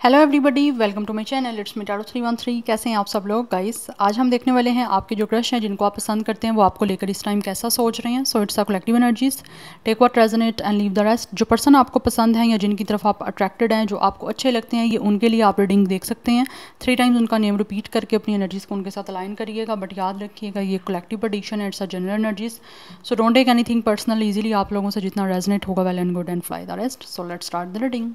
Hello everybody, welcome to my channel. It's me Taro 313। कैसे हैं आप सब लोग गाइस? आज हम देखने वाले हैं आपके जो क्रश हैं, जिनको आप पसंद करते हैं, वो आपको लेकर इस टाइम कैसा सोच रहे हैं। So it's a collective energies, take what resonate and leave the rest. जो पर्सन आपको पसंद है या जिनकी तरफ आप अट्रैक्टेड हैं, जो आपको अच्छे लगते हैं, ये उनके लिए आप रीडिंग देख सकते हैं। 3 टाइम्स उनका नेम रिपीट करके अपनी एनर्जीज को उनके साथ अलाइन करिएगा। बट याद रखिएगा, ये कलेक्टिव प्रेडिक्शन है, it's a general energies. So don't take anything personal. Easily आप लोगों से जितना रेजोनेट होगा, well and good, and fly the rest. So let's start the reading.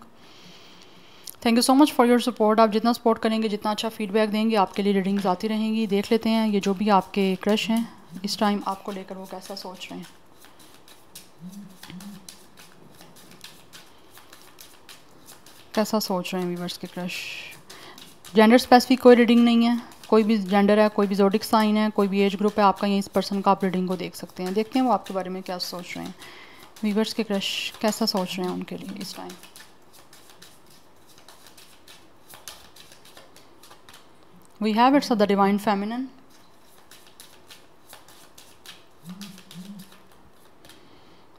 Thank you so much for your support. आप जितना support करेंगे, जितना अच्छा फीडबैक देंगे, आपके लिए रीडिंग्स आती रहेंगी। देख लेते हैं ये जो भी आपके क्रश हैं इस टाइम आपको लेकर वो कैसा सोच रहे हैं। कैसा सोच रहे हैं व्यूअर्स के क्रश। जेंडर स्पेसिफिक कोई रीडिंग नहीं है, कोई भी जेंडर है, कोई भी ज़ोडिक साइन है, कोई भी एज ग्रुप है आपका, ये इस पर्सन का आप रीडिंग को देख सकते हैं। देखते हैं वो आपके बारे में क्या सोच रहे हैं। व्यूअर्स के क्रश कैसा सोच रहे हैं उनके लिए इस time. We have it's the divine feminine.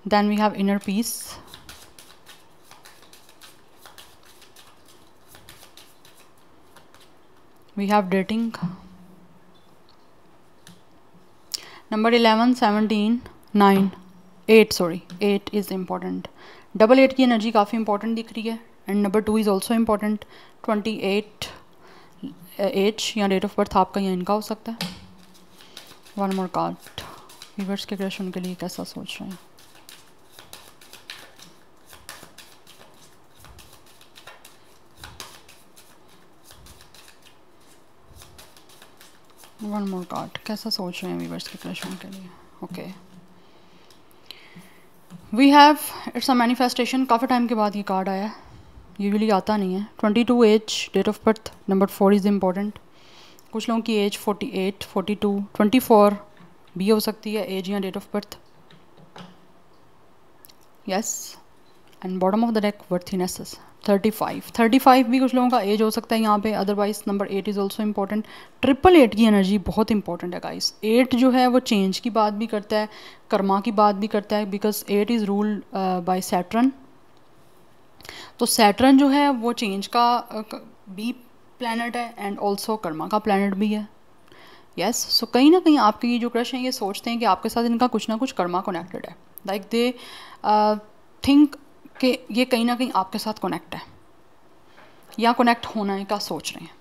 Then we have inner peace. We have dating. Number 11, 17, 9, 8 sorry 8 is important. Double 8 की एनर्जी काफ़ी इंपॉर्टेंट दिख रही है। And number 2 is also important. 28 age या डेट ऑफ बर्थ आपका या इनका हो सकता है। One more card. व्यूअर्स के क्रश उनके लिए कैसा सोच रहे हैं। One more card. कैसा सोच रहे हैं व्यूअर्स के क्रश उनके लिए। Okay, we have it's a manifestation. काफ़ी टाइम के बाद ये कार्ड आया है, यूजुअली आता नहीं है। 22 age, date of birth number 4 is important. कुछ लोगों की एज 48, 42, 24 भी हो सकती है एज या date of birth. Yes, and bottom of the deck worthinesses 35 भी कुछ लोगों का एज हो सकता है यहाँ पे। Otherwise number 8 is also important. 888 की एनर्जी बहुत इंपॉर्टेंट है गाइस। 8 जो है वो चेंज की बात भी करता है, कर्मा की बात भी करता है, because 8 is ruled by Saturn. तो सैटर्न जो है वो चेंज का भी प्लैनेट है एंड ऑल्सो कर्मा का प्लैनेट भी है। यस, सो कहीं ना कहीं आपके ये जो क्रश हैं ये सोचते हैं कि आपके साथ इनका कुछ ना कुछ कर्मा कनेक्टेड है। लाइक दे थिंक कि ये कहीं ना कहीं आपके साथ कनेक्ट है या कनेक्ट होना का सोच रहे हैं।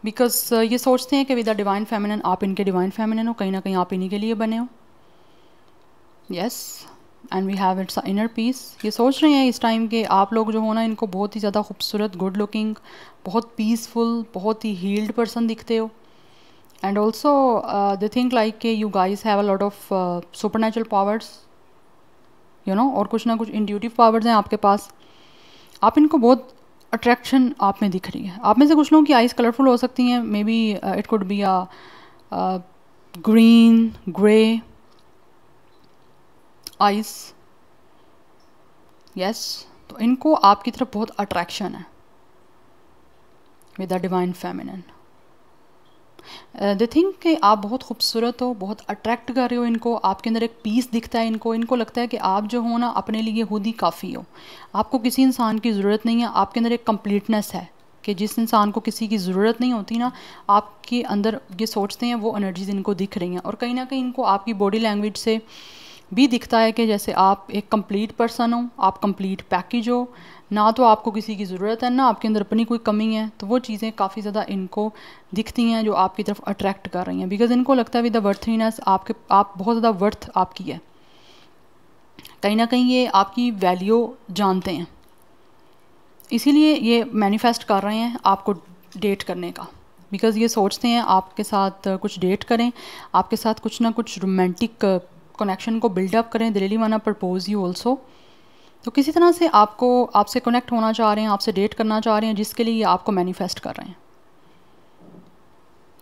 बिकॉज ये सोचते हैं कि विद द डिवाइन फेमिनिन, आप इनके डिवाइन फेमिनिन हो, कहीं ना कहीं आप इन्हीं के लिए बने हो। Yes, and we have it's inner peace. ये सोच रहे हैं इस टाइम के आप लोग जो हो ना, इनको बहुत ही ज़्यादा खूबसूरत, गुड लुकिंग, बहुत पीसफुल, बहुत ही हील्ड पर्सन दिखते हो। And also they think like के you guys have a lot of supernatural powers, you know, और कुछ ना कुछ इंट्यूटिव पावर्स हैं आपके पास। आप इनको बहुत अट्रैक्शन आप में दिख रही है। आप में से कुछ लोगों की आइज़ कलरफुल हो सकती हैं। May be it could be a green, grey eyes. Yes, तो इनको आपकी तरफ बहुत अट्रैक्शन है with the divine feminine. They think कि आप बहुत खूबसूरत हो, बहुत अट्रैक्ट कर रहे हो इनको। आपके अंदर एक पीस दिखता है इनको लगता है कि आप जो हो ना अपने लिए खुद ही काफ़ी हो, आपको किसी इंसान की ज़रूरत नहीं है। आपके अंदर एक कंप्लीटनेस है कि जिस इंसान को किसी की ज़रूरत नहीं होती ना, आपके अंदर ये सोचते हैं, वो एनर्जीज इनको दिख रही हैं। और कहीं ना कहीं इनको आपकी बॉडी लैंग्वेज से भी दिखता है कि जैसे आप एक कंप्लीट पर्सन हो, आप कंप्लीट पैकेज हो, ना तो आपको किसी की ज़रूरत है, ना आपके अंदर अपनी कोई कमी है। तो वो चीज़ें काफ़ी ज़्यादा इनको दिखती हैं जो आपकी तरफ अट्रैक्ट कर रही हैं। बिकॉज इनको लगता है विद द वर्थीनेस, आप बहुत ज़्यादा वर्थ आपकी है। कहीं ना कहीं ये आपकी वैल्यू जानते हैं, इसीलिए ये मैनिफेस्ट कर रहे हैं आपको डेट करने का। बिकॉज़ ये सोचते हैं आपके साथ कुछ डेट करें, आपके साथ कुछ ना कुछ रोमांटिक कनेक्शन को बिल्डअप करें। They really want to propose you also. तो किसी तरह से आपसे कनेक्ट होना चाह रहे हैं, आपसे डेट करना चाह रहे हैं, जिसके लिए ये आपको मैनिफेस्ट कर रहे हैं।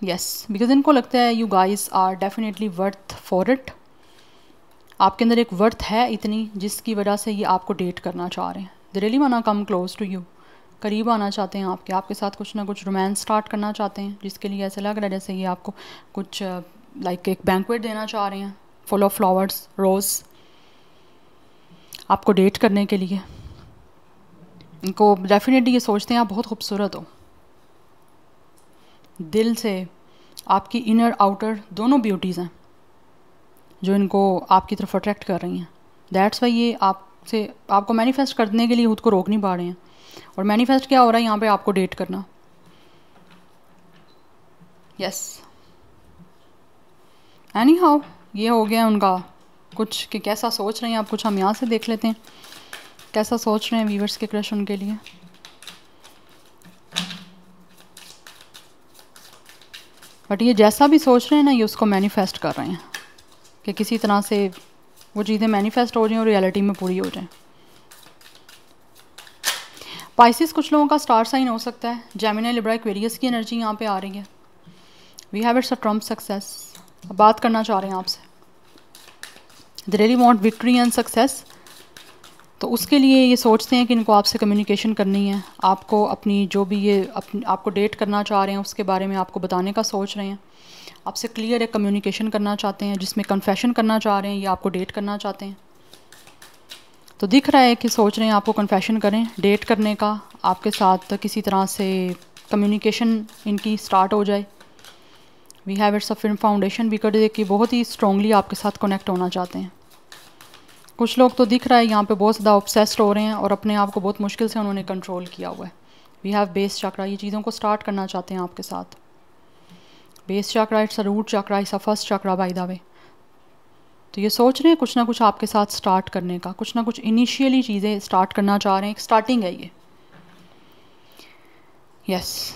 यस, बिकॉज इनको लगता है you guys are definitely worth for it. आपके अंदर एक वर्थ है इतनी, जिसकी वजह से ये आपको डेट करना चाह रहे हैं। They really want to come close to you. करीब आना चाहते हैं आपके साथ कुछ ना कुछ रोमांस स्टार्ट करना चाहते हैं, जिसके लिए ऐसा लग रहा है जैसे ये आपको कुछ लाइक एक बैंक्वेट देना चाह रहे हैं, फुल ऑफ फ्लावर्स, रोज़, आपको डेट करने के लिए। इनको डेफिनेटली ये सोचते हैं आप बहुत खूबसूरत हो, दिल से आपकी इनर आउटर दोनों ब्यूटीज़ हैं जो इनको आपकी तरफ अट्रैक्ट कर रही हैं। दैट्स वाई ये आपको मैनिफेस्ट करने के लिए खुद को रोक नहीं पा रहे हैं। और मैनिफेस्ट क्या हो रहा है यहाँ पे, आपको डेट करना। यस, एनी हाउ ये हो गया उनका कुछ कि कैसा सोच रहे हैं आप। कुछ हम यहाँ से देख लेते हैं कैसा सोच रहे हैं व्यूअर्स के क्रश उनके लिए। बट ये जैसा भी सोच रहे हैं ना, ये उसको मैनिफेस्ट कर रहे हैं कि किसी तरह से वो चीज़ें मैनिफेस्ट हो रही हैं और रियलिटी में पूरी हो जाएं। पाइसिस कुछ लोगों का स्टार साइन हो सकता है। जेमिनी, लिब्रा, एक्वेरियस की एनर्जी यहाँ पे आ रही है। We have it's a trump success. अब बात करना चाह रहे हैं आपसे, they really want victory and success. तो उसके लिए ये सोचते हैं कि इनको आपसे कम्युनिकेशन करनी है। आपको अपनी जो भी ये आपको डेट करना चाह रहे हैं उसके बारे में आपको बताने का सोच रहे हैं। आपसे क्लियर एक कम्युनिकेशन करना चाहते हैं जिसमें कन्फेशन करना चाह रहे हैं या आपको डेट करना चाहते हैं। तो दिख रहा है कि सोच रहे हैं आपको कन्फेशन करें, डेट करने का, आपके साथ किसी तरह से कम्युनिकेशन इनकी स्टार्ट हो जाए। We have it's a film foundation because कि बहुत ही स्ट्रॉन्गली आपके साथ कनेक्ट होना चाहते हैं। कुछ लोग तो दिख रहा है यहाँ पे बहुत ज़्यादा ऑब्सेस्ड हो रहे हैं और अपने आप को बहुत मुश्किल से उन्होंने कंट्रोल किया हुआ है। वी हैव बेस चक्रा, ये चीज़ों को स्टार्ट करना चाहते हैं आपके साथ। Base chakra it's a root chakra, it's a first chakra by the way. तो ये सोच रहे हैं कुछ ना कुछ आपके साथ स्टार्ट करने का, कुछ ना कुछ इनिशियली चीज़ें स्टार्ट करना चाह रहे हैं। एक स्टार्टिंग है ये। यस,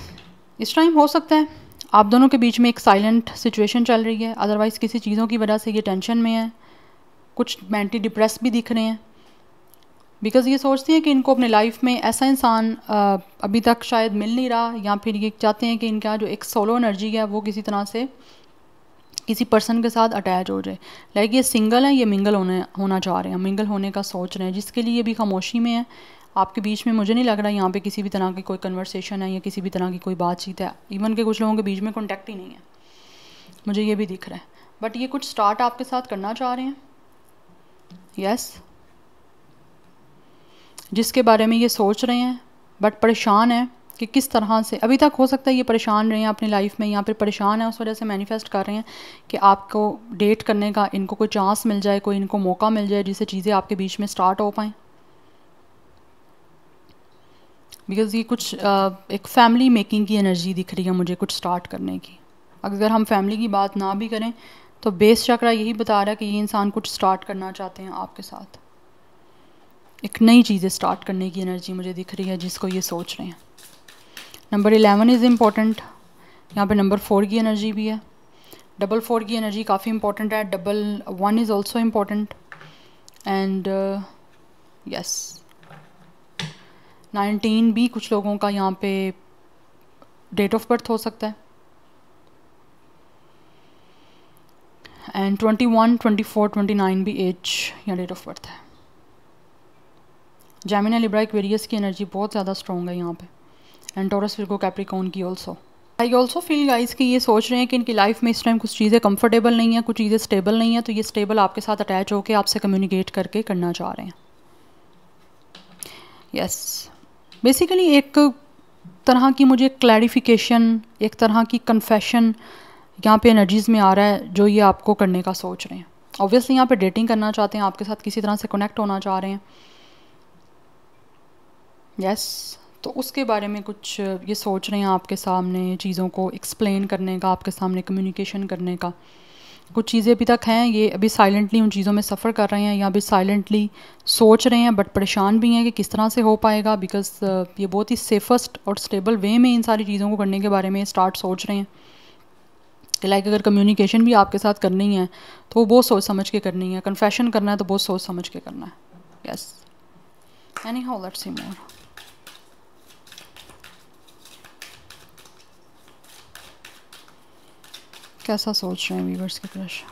इस टाइम हो सकता है आप दोनों के बीच में एक साइलेंट सिचुएशन चल रही है। अदरवाइज़ किसी चीज़ों की वजह से ये टेंशन में है, कुछ मेंटली डिप्रेस भी दिख रहे हैं। बिकॉज़ ये सोचते हैं कि इनको अपने लाइफ में ऐसा इंसान अभी तक शायद मिल नहीं रहा, या फिर ये चाहते हैं कि इनका जो एक सोलो एनर्जी है वो किसी तरह से किसी पर्सन के साथ अटैच हो जाए। लाइक ये सिंगल है, ये मिंगल होना चाह रहे हैं, मिंगल होने का सोच रहे हैं, जिसके लिए ये भी खामोशी में है। आपके बीच में मुझे नहीं लग रहा यहाँ पे किसी भी तरह की कोई कन्वर्सेशन है या किसी भी तरह की कोई बातचीत है। इवन के कुछ लोगों के बीच में कॉन्टैक्ट ही नहीं है, मुझे ये भी दिख रहा है। बट ये कुछ स्टार्ट आपके साथ करना चाह रहे हैं। यस, जिसके बारे में ये सोच रहे हैं बट परेशान है कि किस तरह से। अभी तक हो सकता है ये परेशान रहे हैं अपनी लाइफ में, या फिर परेशान है उस वजह से मैनिफेस्ट कर रहे हैं कि आपको डेट करने का इनको कोई चांस मिल जाए, कोई इनको मौका मिल जाए जिससे चीज़ें आपके बीच में स्टार्ट हो पाएँ। बिकॉज़ ये कुछ एक फैमिली मेकिंग की एनर्जी दिख रही है मुझे, कुछ स्टार्ट करने की। अगर हम फैमिली की बात ना भी करें तो बेस चक्रा यही बता रहा है कि ये इंसान कुछ स्टार्ट करना चाहते हैं आपके साथ। एक नई चीज़ें स्टार्ट करने की एनर्जी मुझे दिख रही है जिसको ये सोच रहे हैं। Number 11 is important. यहाँ पे नंबर 4 की एनर्जी भी है। डबल 4 की एनर्जी काफ़ी इंपॉर्टेंट है। Double 1 is also important. And yes, 19 भी कुछ लोगों का यहाँ पे डेट ऑफ बर्थ हो सकता है। एंड 21, 24, 29 भी एज या डेट ऑफ बर्थ है। जेमिनी, लिब्रा, एक्वेरियस की एनर्जी बहुत ज़्यादा स्ट्रॉन्ग है यहाँ पे। एंड टॉरस, विर्गो, कैप्रिकॉर्न की also. I also feel guys कि ये सोच रहे हैं कि इनकी लाइफ में इस टाइम कुछ चीज़ें कंफर्टेबल नहीं है, कुछ चीज़ें स्टेबल नहीं है। तो ये स्टेबल आपके साथ अटैच होकर आपसे कम्युनिकेट करके करना चाह रहे हैं। यस, बेसिकली एक तरह की मुझे क्लैरिफिकेशन, एक तरह की कन्फेशन यहाँ पे एनर्जीज़ में आ रहा है जो ये आपको करने का सोच रहे हैं। ऑब्वियसली यहाँ पे डेटिंग करना चाहते हैं, आपके साथ किसी तरह से कनेक्ट होना चाह रहे हैं। यस, तो उसके बारे में कुछ ये सोच रहे हैं आपके सामने चीज़ों को एक्सप्लेन करने का, आपके सामने कम्युनिकेशन करने का। कुछ चीज़ें अभी तक हैं, ये अभी साइलेंटली उन चीज़ों में सफ़र कर रहे हैं या अभी साइलेंटली सोच रहे हैं, बट परेशान भी हैं कि किस तरह से हो पाएगा। बिकॉज़ ये बहुत ही सेफेस्ट और स्टेबल वे में इन सारी चीज़ों को करने के बारे में स्टार्ट सोच रहे हैं कि लाइक अगर कम्युनिकेशन भी आपके साथ करनी है तो वो बहुत सोच समझ के करनी है, कन्फेशन करना है तो बहुत सोच समझ के करना है। Yes, anyhow let's see more. कैसा सोच रहे हैं व्यूअर्स के crush.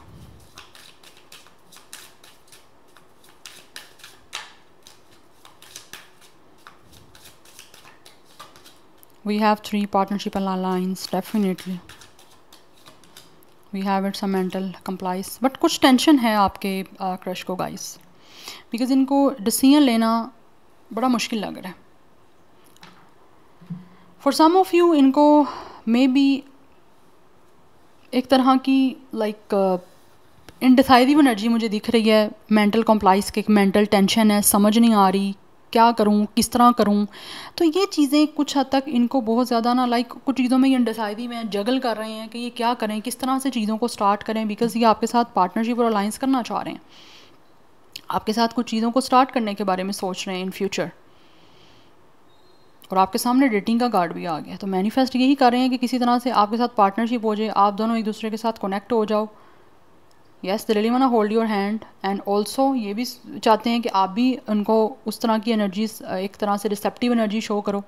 We have 3 partnership alliance, definitely we have it's a mental compliance. But कुछ टेंशन है आपके क्रश को गाइस, बिकॉज इनको डिसीजन लेना बड़ा मुश्किल लग रहा है। फॉर सम ऑफ यू इनको मे बी एक तरह की लाइक इनडिसाइसिव एनर्जी मुझे दिख रही है, मेंटल कॉम्प्लाइस की मेंटल टेंशन है, समझ नहीं आ रही क्या करूं, किस तरह करूं। तो ये चीज़ें कुछ हद तक इनको बहुत ज़्यादा ना लाइक कुछ चीज़ों में ये इनडिसाइसिव हैं, जगल कर रहे हैं कि ये क्या करें, किस तरह से चीज़ों को स्टार्ट करें, बिकॉज ये आपके साथ पार्टनरशिप और अलायंस करना चाह रहे हैं, आपके साथ कुछ चीज़ों को स्टार्ट करने के बारे में सोच रहे हैं इन फ्यूचर। और आपके सामने डेटिंग का कार्ड भी आ गया, तो मैनिफेस्ट यही कर रहे हैं कि किसी तरह से आपके साथ पार्टनरशिप हो जाए, आप दोनों एक दूसरे के साथ कनेक्ट हो जाओ। Yes, they really want to hold your hand, and also ये भी चाहते हैं कि आप भी उनको उस तरह की एनर्जीज, एक तरह से रिसेप्टिव एनर्जी शो करो।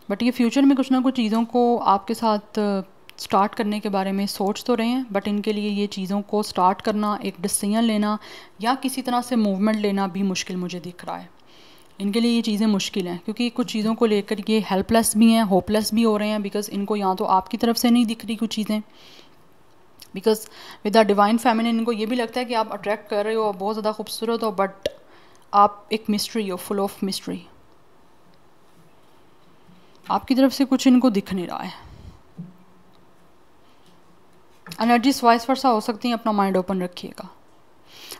बट ये फ्यूचर में कुछ ना कुछ चीज़ों को आपके साथ स्टार्ट करने के बारे में सोच तो रहे हैं, बट इनके लिए ये चीज़ों को स्टार्ट करना, एक डिसीजन लेना या किसी तरह से मूवमेंट लेना भी मुश्किल मुझे दिख रहा है। इनके लिए ये चीज़ें मुश्किल हैं क्योंकि कुछ चीज़ों को लेकर ये हेल्पलेस भी हैं, होपलेस भी हो रहे हैं, बिकॉज इनको या तो आपकी तरफ से नहीं दिख रही कुछ चीज़ें, because with the divine feminine इनको ये भी लगता है कि आप अट्रैक्ट कर रहे हो, बहुत ज़्यादा खूबसूरत हो, बट आप एक मिस्ट्री हो, फुल ऑफ मिस्ट्री। आपकी तरफ से कुछ इनको दिख नहीं रहा है। एनर्जी वाइस वर्सा हो सकती हैं, अपना माइंड ओपन रखिएगा।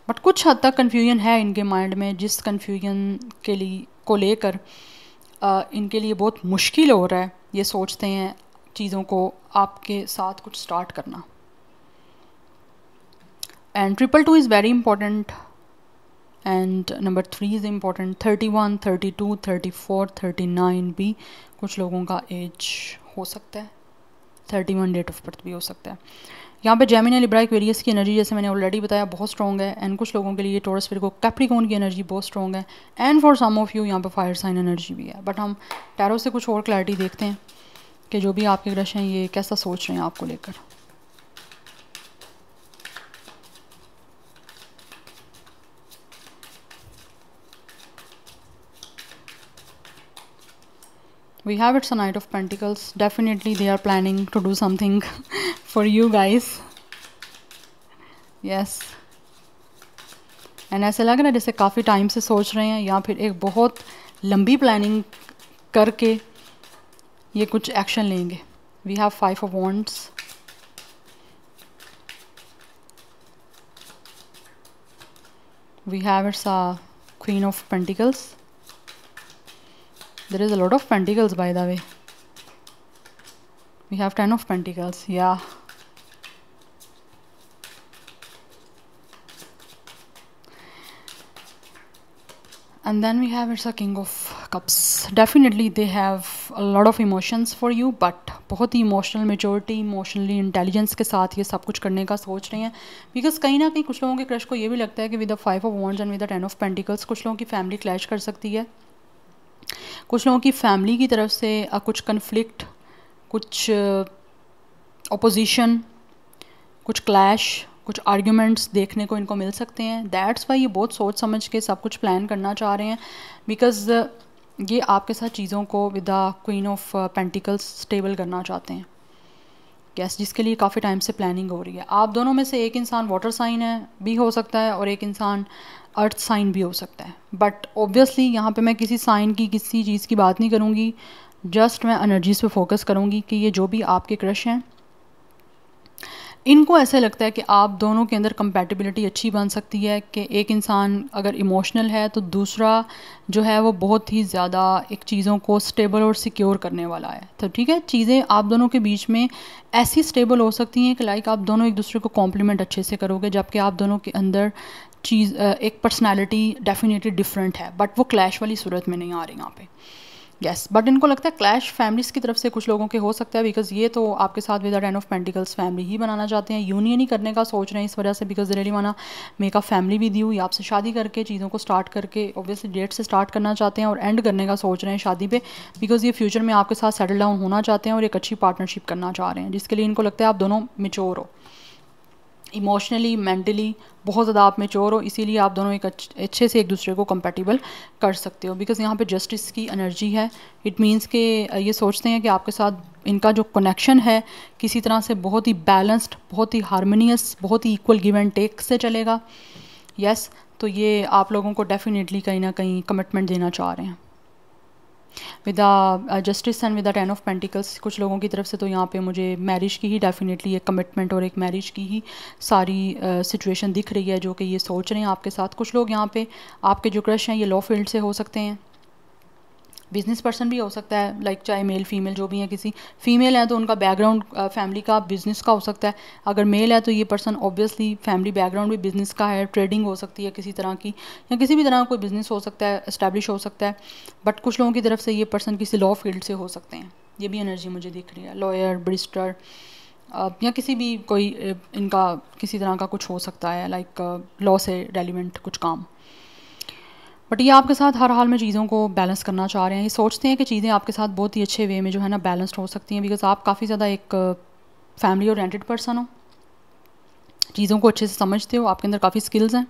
बट कुछ हद तक कन्फ्यूजन है इनके माइंड में, जिस कन्फ्यूजन के लिए को लेकर इनके लिए बहुत मुश्किल हो रहा है, ये सोचते हैं चीज़ों को आपके साथ कुछ स्टार्ट करना। And 222 is very important, and number 3 is important. 31, 32, 34, 39 भी कुछ लोगों का एज हो सकता है, 31 डेट ऑफ बर्थ भी हो सकता है। यहाँ पे जेमिनी, लिब्रा, एक्वेरियस की एनर्जी जैसे मैंने ऑलरेडी बताया बहुत स्ट्रॉन्ग है, एंड कुछ लोगों के लिए टॉरस, विर्गो, कैप्रिकॉर्न की एनर्जी बहुत स्ट्रॉन्ग है, and for some of you यहाँ पे फायर साइन एनर्जी भी है। बट हम टैरो से कुछ और क्लैरिटी देखते हैं कि जो भी आपके क्रश हैं ये कैसा सोच रहे हैं आपको लेकर। We have it's a Knight of Pentacles. Definitely they are planning to do something for you guys. Yes. And ऐसे लग रहा है जैसे काफ़ी टाइम से सोच रहे हैं, या फिर एक बहुत लंबी प्लानिंग करके ये कुछ एक्शन लेंगे। We have 5 of Wands. We have it's a Queen of Pentacles. There is a lot of Pentacles, by the way. We have 10 of Pentacles. Yeah. And then we have it's a King of Cups. Definitely they have a lot of emotions for you, but बहुत ही emotional maturity, emotionally intelligence के साथ ये सब कुछ करने का सोच रहे हैं। बिकॉज कहीं ना कहीं कुछ लोगों के क्रश को ये भी लगता है कि with the 5 of Wands and with the 10 of Pentacles कुछ लोगों की फैमिली क्लैश कर सकती है। कुछ लोगों की फैमिली की तरफ से कुछ कन्फ्लिक्ट, कुछ ओपोजिशन, कुछ क्लैश, कुछ आर्ग्यूमेंट्स देखने को इनको मिल सकते हैं। दैट्स वाई ये बहुत सोच समझ के सब कुछ प्लान करना चाह रहे हैं, बिकॉज ये आपके साथ चीज़ों को with the queen of pentacles stable करना चाहते हैं। यस, जिसके लिए काफ़ी टाइम से प्लानिंग हो रही है। आप दोनों में से एक इंसान वाटर साइन है भी हो सकता है और एक इंसान अर्थ साइन भी हो सकता है। बट ऑब्वियसली यहाँ पे मैं किसी साइन की, किसी चीज़ की बात नहीं करूँगी, जस्ट मैं एनर्जीज़ पे फोकस करूँगी कि ये जो भी आपके क्रश हैं इनको ऐसा लगता है कि आप दोनों के अंदर कंपैटिबिलिटी अच्छी बन सकती है, कि एक इंसान अगर इमोशनल है तो दूसरा जो है वो बहुत ही ज़्यादा एक चीज़ों को स्टेबल और सिक्योर करने वाला है। तो ठीक है, चीज़ें आप दोनों के बीच में ऐसी स्टेबल हो सकती हैं कि लाइक आप दोनों एक दूसरे को कॉम्प्लीमेंट अच्छे से करोगे, जबकि आप दोनों के अंदर चीज़ एक पर्सनैलिटी डेफिनेटली डिफरेंट है, बट वो क्लैश वाली सूरत में नहीं आ रही यहाँ पे। यस, बट इनको लगता है क्लैश फैमिलीज़ की तरफ से कुछ लोगों के हो सकता है, बिकॉज ये तो आपके साथ with the 10 of Pentacles family ही बनाना चाहते हैं, यूनियन ही करने का सोच रहे हैं इस वजह से, बिकॉज रियली वाना make a family with you, या आपसे शादी करके चीज़ों को स्टार्ट करके ऑब्वियसली डेट से स्टार्ट करना चाहते हैं और एंड करने का सोच रहे हैं शादी पे, बिकॉज ये फ्यूचर में आपके साथ सेटल डाउन होना चाहते हैं और एक अच्छी पार्टनरशिप करना चाह रहे हैं, जिसके लिए इनको लगता है आप दोनों मेच्योर हो, इमोशनली, मेंटली बहुत ज़्यादा आप मेच्योर हो, इसीलिए आप दोनों एक अच्छे से एक दूसरे को कंपैटिबल कर सकते हो। बिकॉज यहाँ पे जस्टिस की एनर्जी है। इट मीन्स कि ये सोचते हैं कि आपके साथ इनका जो कनेक्शन है किसी तरह से बहुत ही बैलेंस्ड, बहुत ही हारमोनियस, बहुत ही इक्वल गिव एंड टेक से चलेगा। यस, तो ये आप लोगों को डेफिनेटली कहीं ना कहीं कमिटमेंट देना चाह रहे हैं। With the justice and with the 10 of pentacles, कुछ लोगों की तरफ से तो यहाँ पे मुझे मैरिज की ही डेफिनेटली एक कमिटमेंट और एक मैरिज की ही सारी सिचुएशन दिख रही है जो कि ये सोच रहे हैं आपके साथ। कुछ लोग यहाँ पे आपके जो क्रश हैं ये लॉ फील्ड से हो सकते हैं, बिजनेस पर्सन भी हो सकता है, लाइक चाहे मेल फीमेल जो भी है, किसी फीमेल है तो उनका बैकग्राउंड फैमिली का बिजनेस का हो सकता है, अगर मेल है तो ये पर्सन ऑब्वियसली फैमिली बैकग्राउंड भी बिजनेस का है, ट्रेडिंग हो सकती है किसी तरह की, या किसी भी तरह का कोई बिजनेस हो सकता है, इस्टेब्लिश हो सकता है। बट कुछ लोगों की तरफ से ये पर्सन किसी लॉ फील्ड से हो सकते हैं, ये भी एनर्जी मुझे दिख रही है, लॉयर, बरिस्टर या किसी भी कोई इनका किसी तरह का कुछ हो सकता है, लाइक लॉ से रेलिवेंट कुछ काम। बट ये आपके साथ हर हाल में चीज़ों को बैलेंस करना चाह रहे हैं, ये सोचते हैं कि चीज़ें आपके साथ बहुत ही अच्छे वे में जो है ना बैलेंस्ड हो सकती हैं, बिकॉज आप काफ़ी ज़्यादा एक फैमिली ओरिएंटेड पर्सन हो, चीज़ों को अच्छे से समझते हो, आपके अंदर काफ़ी स्किल्स हैं,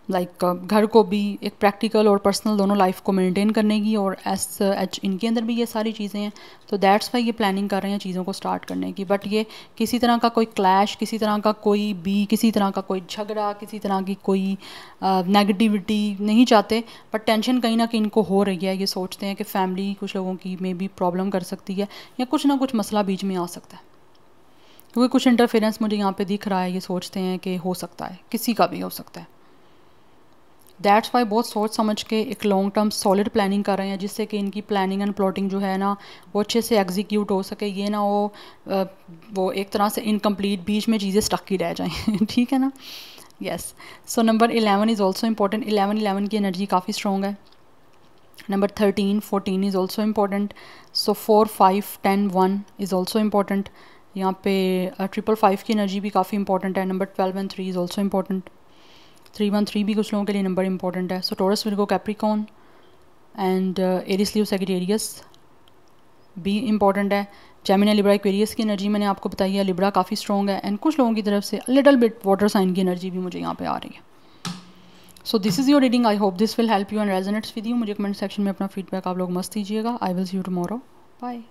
लाइक घर को भी एक प्रैक्टिकल और पर्सनल दोनों लाइफ को मेंटेन करने की, और एच इनके अंदर भी ये सारी चीज़ें हैं, तो दैट्स वाई ये प्लानिंग कर रहे हैं चीज़ों को स्टार्ट करने की। बट ये किसी तरह का कोई क्लैश, किसी तरह का कोई भी, किसी तरह का कोई झगड़ा, किसी तरह की कोई नेगेटिविटी नहीं चाहते, बट टेंशन कहीं ना कहीं इनको हो रही है, ये सोचते हैं कि फैमिली कुछ लोगों की मे भी प्रॉब्लम कर सकती है, या कुछ ना कुछ मसला बीच में आ सकता है, क्योंकि कुछ इंटरफेरेंस मुझे यहाँ पे दिख रहा है, ये सोचते हैं कि हो सकता है, किसी का भी हो सकता है। दैट्स वाई बहुत सोच समझ के एक लॉन्ग टर्म सॉलिड प्लानिंग कर रहे हैं, जिससे कि इनकी प्लानिंग एंड प्लॉटिंग जो है ना वो अच्छे से एग्जीक्यूट हो सके, ये ना वो एक तरह से इनकम्प्लीट बीच में चीज़ें स्टक ही रह जाएं ठीक है ना। Yes, so number 11 is also important, 11 की एनर्जी काफ़ी स्ट्रॉन्ग है। Number 13, 14 is also important, so 4, 5, 10, 1 is also important. यहाँ पे 555 की एनर्जी भी काफ़ी इंपॉर्टेंट है। Number 12 and 3 is also important, 313 भी कुछ लोगों के लिए नंबर इंपॉर्टेंट है। So Taurus, Virgo, Capricorn and Aries, Leo, Sagittarius भी इंपॉर्टेंट है। जेमिनी, लिब्रा, एक्वेरियस की एनर्जी मैंने आपको बताई है, लिब्रा काफ़ी स्ट्रॉन्ग है, एंड कुछ लोगों की तरफ से लिटिल बिट वाटर साइन की एनर्जी भी मुझे यहाँ पे आ रही है। So this is your reading, I hope this will help you and resonates with you. मुझे कमेंट सेक्शन में अपना फीडबैक आप लोग मस्त दीजिएगा। I will see you tomorrow, bye.